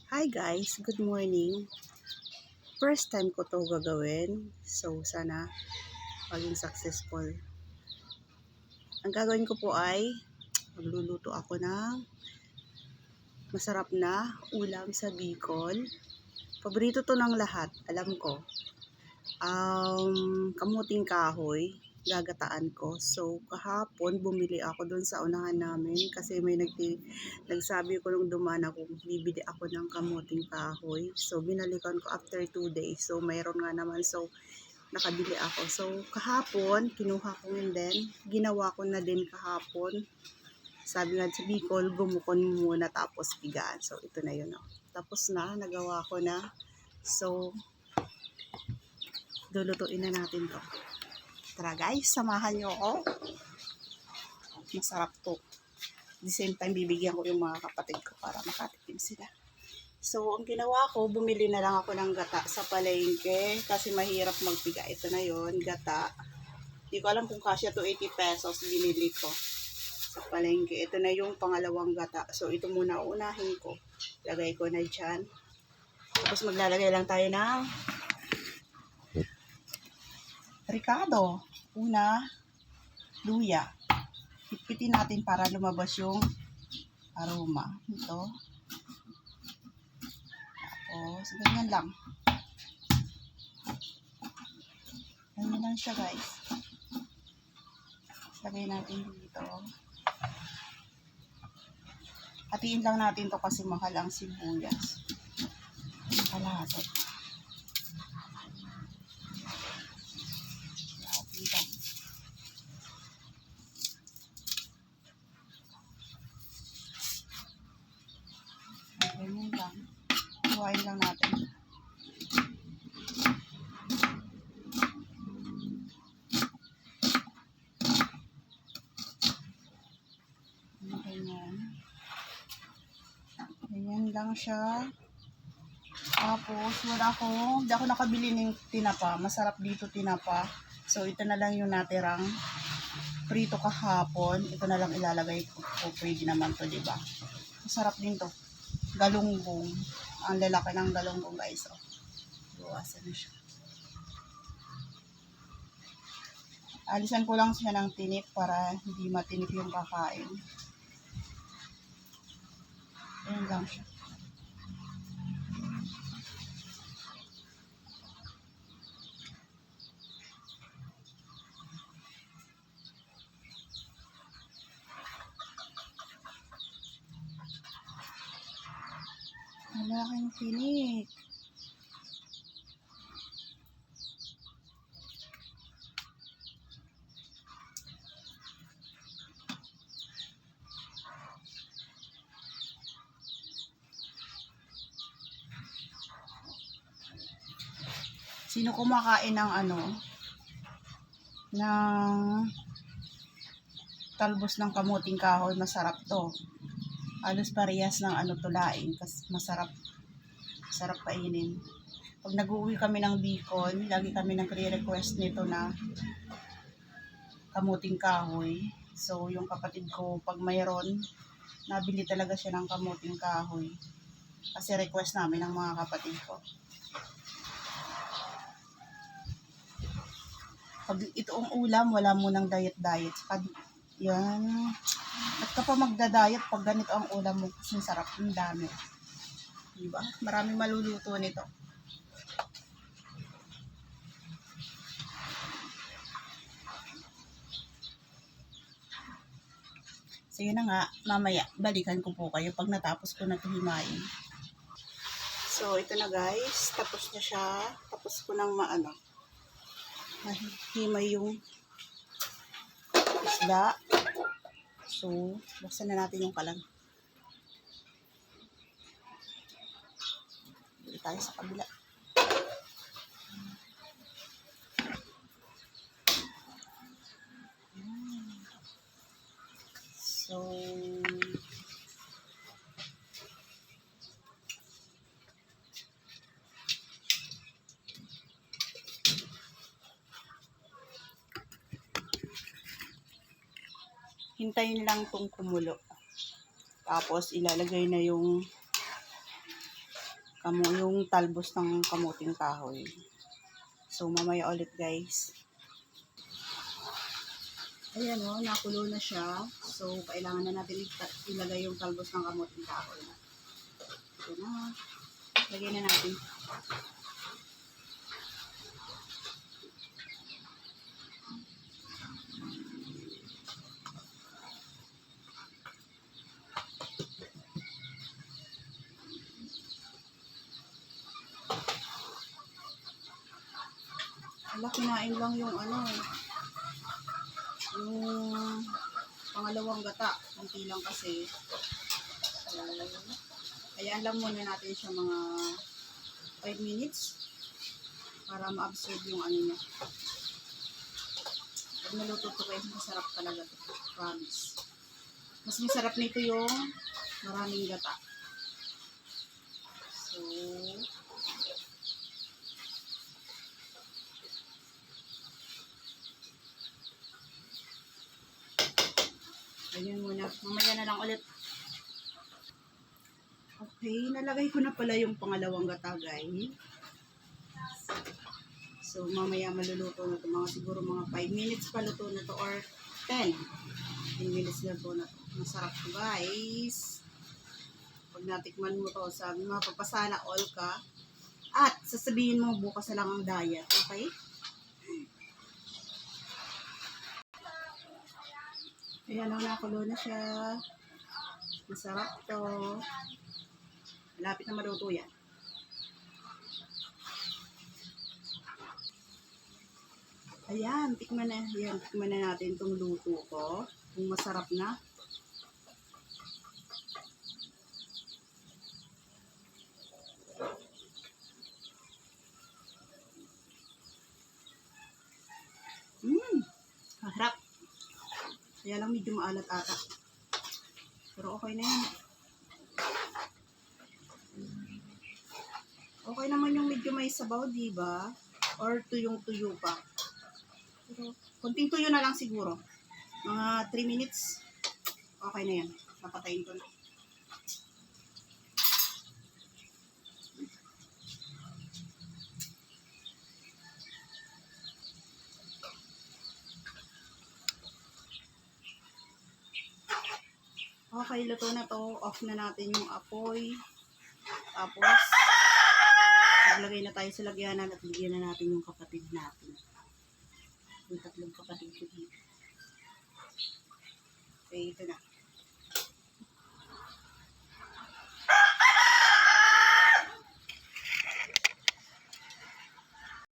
Hi guys, good morning. First time ko to gagawin. So sana maging successful. Ang gagawin ko po ay magluluto ako ng masarap na ulam sa Bicol. Paborito to ng lahat, alam ko. Kamuting kahoy, gagataan ko. So kahapon bumili ako doon sa unahan namin kasi may nagsabi ko nung dumaan ako, bibili ako ng kamuting kahoy. So binalikan ko after 2 days. So mayroon nga naman. So nakabili ako. So kahapon kinuha ko and then ginawa ko na din kahapon. Sabi nga sa Bicol, gumukon muna tapos pigaan. So ito na yun. Tapos na, nagawa ko na. So lulutuin na natin to. Tara guys, samahan nyo ako. Masarap to. At the same time, bibigyan ko yung mga kapatid ko para makatikim sila. So, ang ginawa ko, bumili na lang ako ng gata sa palengke kasi mahirap magpiga. Ito na yon, gata. Hindi ko alam kung kasya to, 80 pesos binili ko sa palengke. Ito na yung pangalawang gata. So, ito muna unahin ko. Lagay ko na dyan. Tapos maglalagay lang tayo ng ricado. Una, luya. Pitpitin natin para lumabas yung aroma. Ito. Tapos, ganyan lang. Ganyan lang siya guys. Lagay natin dito. Hatiin lang natin to kasi mahal ang sibuyas. Kalahati. Hatiin lang. Ganyan lang. Buhayin lang natin. Ganyan. Ganyan lang siya. Tapos, hindi ako nakabili ng tinapa. Masarap dito tinapa. So, ito na lang yung natirang prito kahapon. Ito na lang ilalagay ko. Pwede naman to, diba? Masarap din to. Galunggong. Ang lalaki ng galunggong, guys. Oh. Buwasan na siya. Alisan ko lang siya ng tinip para hindi matinip yung kakain. Ayan lang siya. Malaking tinik. Sino kumakain ng ng talbos ng kamuting kahoy, masarap to. Halos parehas ng tulain kasi masarap kainin. Pag nag-uwi kami ng Bicol, lagi kami nagre-request nito na kamuting kahoy. So yung kapatid ko, pag mayroon, nabili talaga siya ng kamuting kahoy. Kasi request namin ng mga kapatid ko. Pag ito ang ulam, wala mo ng diet. Yan. At kapag magda-diet, pag ganito ang ulam mo, kasi sarap, ang dami. Diba? Maraming maluluto nito. Sige na nga, mamaya, balikan ko po kayo pag natapos ko na ito himayin. So, ito na guys. Tapos na siya. Tapos ko nang mahimay yung isda. So, buksan na natin yung kalan. Dito tayo sa kabila. So, hintayin lang tong kumulo. Tapos ilalagay na yung yung talbos ng kamuting kahoy. So, mamaya ulit guys. Ayan o, nakulo na siya. So, kailangan na natin ilagay yung talbos ng kamuting kahoy. Ito na. Lagyan na natin. Wala, kinain lang yung yung pangalawang gata. Kunti lang kasi. So, hayaan lang muna natin siya mga 5 minutes para ma-absorb yung niya. Pag naluto ito guys, masarap talaga ito. Promise. Mas masarap nito yung maraming gata. So, ganyan muna. Mamaya na lang ulit. Okay, nalagay ko na pala yung pangalawang gata, guys. So, mamaya maluluto na ito. Siguro mga 5 minutes pa luto na ito or 10. 10 minutes na ito na ito. Masarap ito, guys. Pag natikman mo ito, sabi mo, papasana all ka. At sasabihin mo, bukas na lang ang diet. Okay? Ayan, nakulo na siya. Masarap to. Malapit na maluto yan. Ayan, tikman na. Ayan, tikman na natin itong luto ko. Kung masarap na. Harap. Kaya lang medyo maalat ata. Pero okay na yan. Okay naman yung medyo may sabaw, diba? Or tuyong-tuyo pa. Pero konting tuyo na lang siguro. Mga 3 minutes. Okay na yan. Papatayin ko na. Okay, luto na to. Off na natin yung apoy. Tapos, maglagay na tayo sa lagyanan at bigyan na natin yung kapatid natin. Yung tatlong kapatid ko dito. Okay, ito na.